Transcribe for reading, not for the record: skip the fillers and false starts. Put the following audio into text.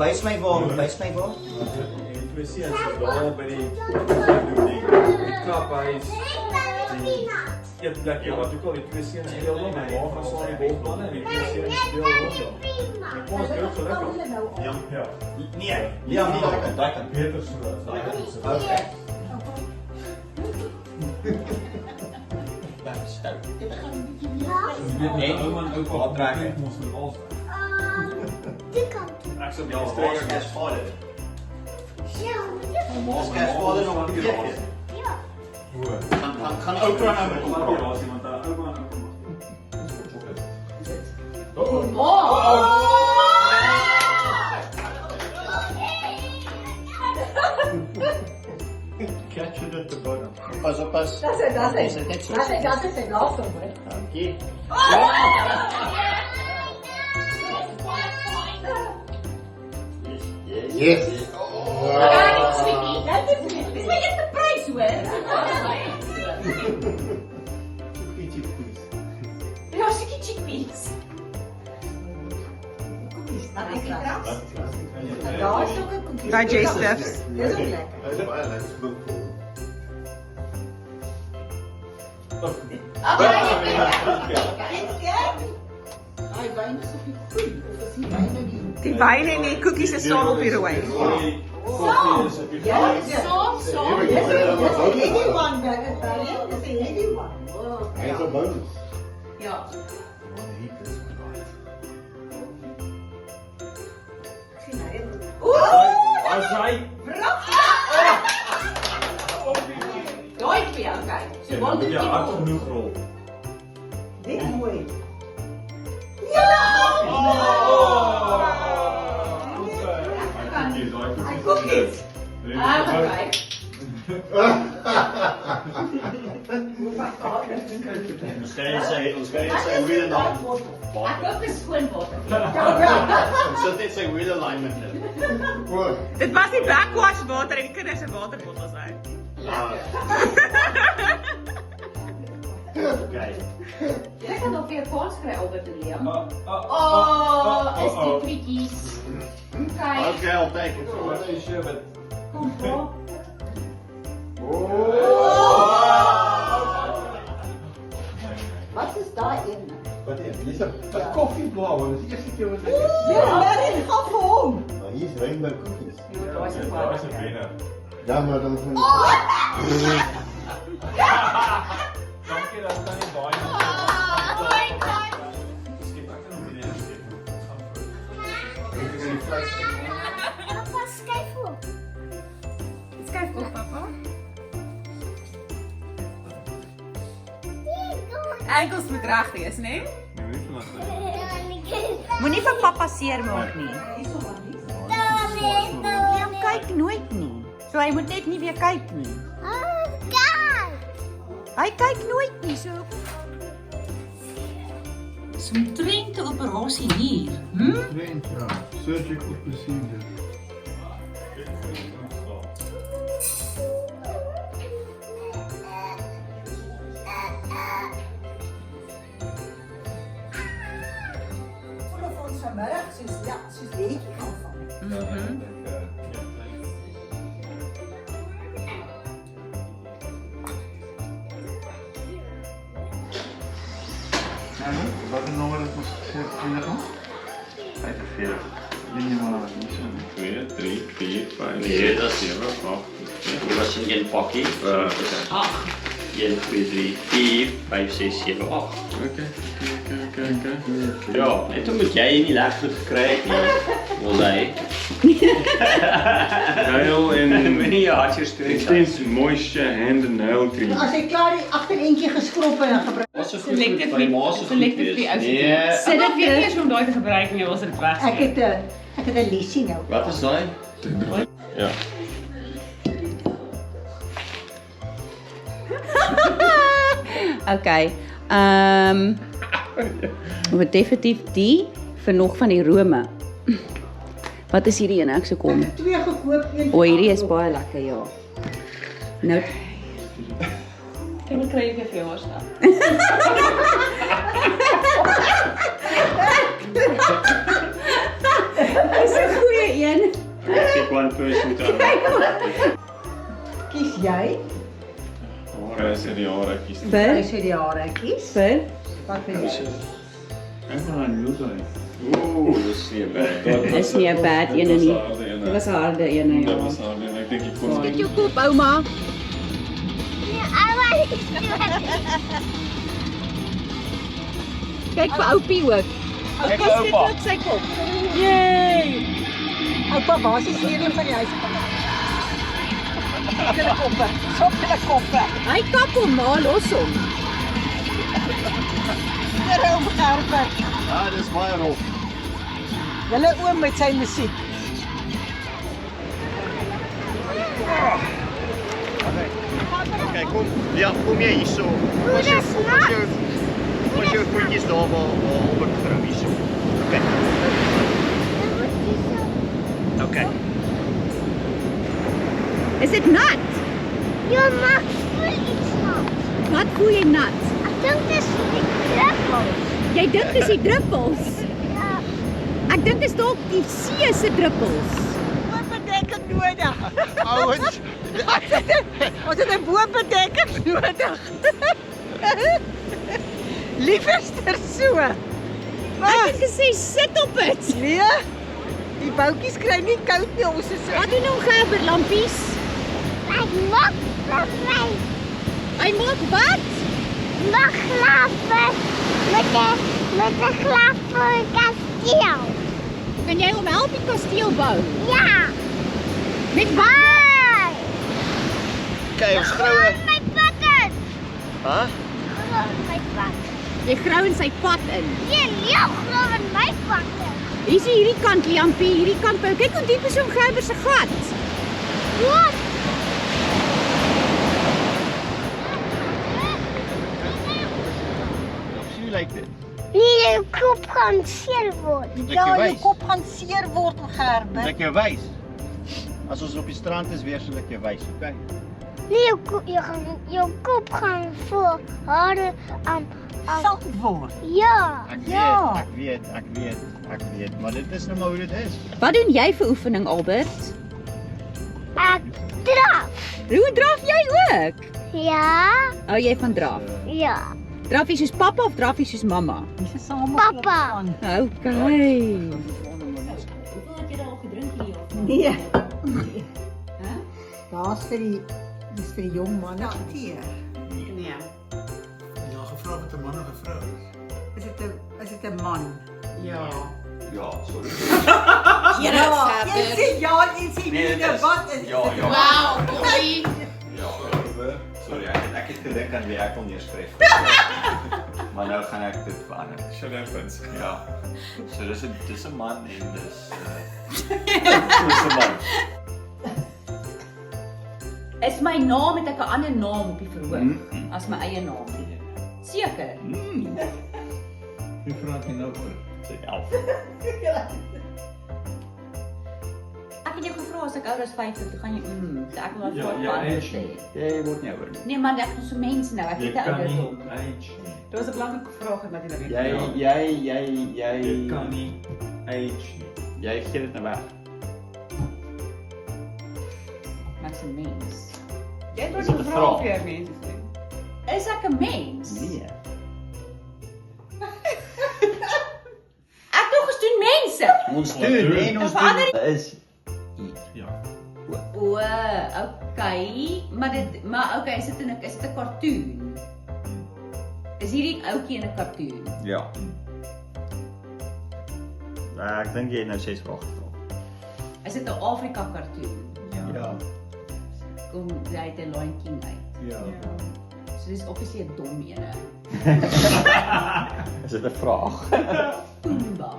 Wys my waar. We sien dit daar by die kaphuis. Ja, plek wat ook al die twee seuns speel dan, maar waar gaan staan die golfbane en die twee seuns speel rond dan. Kom ons kyk gelukkig. Ja. Ja. Nee, Liam nie daai kan. Beter so as daai kan. Okay. Nee, ouma en oupa trek ons met alles. Ek sou wel strenger Ons vader. Ja, Ons vader nog 'n keer. Gaan oupa nou met kom hom maar praat. daar is iemand daar. Ouma en oupa. Catch it at the bottom. Pas op pas. Dat is het laatste woord. Dankie. Yes. Dis my eerste prys hoor. Ja, seker chickpeas. Daar is ook 'n koekie. Digestives. Dis ook lekker. Dit is baie lekker. Ai, wyn is op die groen. Of is die wyn nou die? Die wyn en die koekies is saam op die rooi. Koffie is op die Ja, vloer. saam. Dis 'n heavy one, Italian. Dis 'n heavy one. Hy's 'n bonus. Ja. Sien hy? As hy Daai twee, okay. So want dit ja, hard genoeg rol. Dit mooi. Hy koekies. Ah, okay. Ons gaan sê weer na. Ek koop 'n skoon water. Ons sit net sy wheel alignment in. Dit was die backwash water en die kinders se waterbottels uit. Okay. Jy kan nog weer kans kry Albert en Liam. Is die tweetjies. Okay. Okay, I'll take it. Wat is jy met Kom voor. Wat is daai een? Wat is? Dis 'n koffieblauw, en dis die eerste keer wat ek Ja, maar dit gaan vir hom. Maar hier is rainbow cookies. Ja, daai is 'n daar is 'n water. wenner. Ja, maar dan van Dankie dat jy nie baie skep ek nog nie skep. Dit is die vleis. Skryf op, papa. Enkels moet reg wees, né? Moenie vir pappa seermaak nie. Hy kyk nooit nie. So hy moet net nie weer kyk nie. Hy kyk nooit nie, so So 'n trente operasie hier. Trent, ja. Surgical procedure. Voor ons vanmiddag soos weetjie gaan vang. Wat is nommer dat ons gesê 45? Linie maar nie so. 2, 3, 4, 5, 6, 7, 8. Dit was in een pakkie. 1, 2, 3, 4, 5, 6, 7, 8. Okay. Ja, en toen moet jij je niet lekker gekry het nie. Wil hy. Nail en Ja, hartjie stuur. intense moisture hand and nail cream. As jy klaar die agtereentjie geskroppe en gebruik. Was so goed vir my ma se goed wees. Nee. sit dit weer eers om daai te gebruik nie, ons dit weg. Ek het 'n lesie nou. Wat is daai? Ja. Okay. Wat definitief die vir nog van die rome. Wat is hierdie een? Ek se kom. Twee gekoop, een. O, hierdie is baie lekker, ja. Nou, Kan ek kry vir verjaarsdag? dis 'n goeie een. one person to Kies jy? Hare is die hare kies. Jy sê die hare kies. Wat vind jy? Ek gaan aan jou sê. Ooh, dis nie bad. Dis nie 'n bad ene nie. Dit was 'n harde ene, Dit ja. was harde en ek dink ek kon Kyk jou kop, ouma. Kyk vir oupie ook. Kyk vir oupa. Sy kop. Yay! Oupa, waar is die serie van die huis? Julle koppe. Sop julle koppe. Hy kap hom, maar los hom. Hier oom Herbert. Ja, dis baie rof. Julle oom met sy musiek. Okay, kom. Ja, kom jy hierso. Ons jou voetjies daar waar Albert vrou hierso. Okay. Okay. Is dit nat? Ja, maar voel iets nat. Wat voel jy nat? Ek dink dis die druppels. Jy dink dis die druppels. Ja. Ek dink dis dalk die see se druppels. Boopbedekking nodig. Ouens. Ons het 'n boopbedekking nodig. Liefster so. Ek het gesê sit op dit. Nee. Die boutjies kry nie koud nie. Ons is Wat doen hom Gerber lampies? Ek maak klappe. Hy maak wat? Mag klappe. Met 'n klappe kasteel. Kan jy hom help die kasteel bou? Ja. Met wat? Okay, ons vroue. My pakken. Hæ? My pakken. Jy grou in sy pad in. Jy leeg glo in my pakken. Hier is hierdie kant lampie, hierdie kant bou. Kyk hoe diep is hom Gerber se gat. Wat? Sien hoe lyk dit? Nee, jou kop gaan seer word. Moet ek Ja, jou jou wys? kop gaan seer word, Moet Gerber. ek jou wys? As ons op die strand is weer sal ek jou wys, okay? Nee, jou kop gaan vol hare Salt word. Ja. Ek Ja. weet, maar dit is nou maar hoe dit is. Wat doen jy vir oefening Albert? Ek draf. Hoe draf jy ook? Ja. Hou jy van draf? Ja. Draf jy soos pappa of draf jy soos mamma? Dis 'n saam. Papa. Okay. Hoeveel het jy al gedrink hier? Nee. Hæ? Daar's vir die jong manne tee. Nee. Ja, gevra met 'n man of 'n vrou. Is dit 'n man? Ja. Ja, sorry. Jy Jy sê ja, jy sê nee, wat is Ja, ja. Wow, boy. Ja, sorry, ek het gedink aan wie ek wil neerskryf. Maar nou gaan ek dit verander. Shenanigans. Ja. So dis 'n man en dis 'n man. Is my naam het ek 'n ander naam op die verhoog Mm. as my eie naam. Seker. Jy vra my nou oor. Sy 11. Ek het jou gevra as ek ouer as 50, toe gaan jy ek wil Ja, daar ja, voor age sê. Jy word nie ouer nie. Nee man, ek is so mense nou, ek Jy weet te kan ouer nie kom. age nie. Dit was 'n belangrike vraag wat jy nou weet. Jy kan nie age nie. Jy gee dit nou weg. Ek's 'n mens. Jy het Dis ook 'n 'n vraag vraag. vir mense sê. Is ek 'n mens? Nee. Ek dog ons doen mense. Ons doen en ons Verander doen is Ja. O, okay, maar okay, is dit 'n cartoon? Is hierdie ouetjie in 'n cartoon? Ja. Ek dink jy het nou 6 vrae gevra. Is dit 'n Afrika cartoon? ja. Kom jy uit 'n Lion King uit? Ja. So dis obviously 'n dom ene. Is dit 'n vraag? Pumbaa.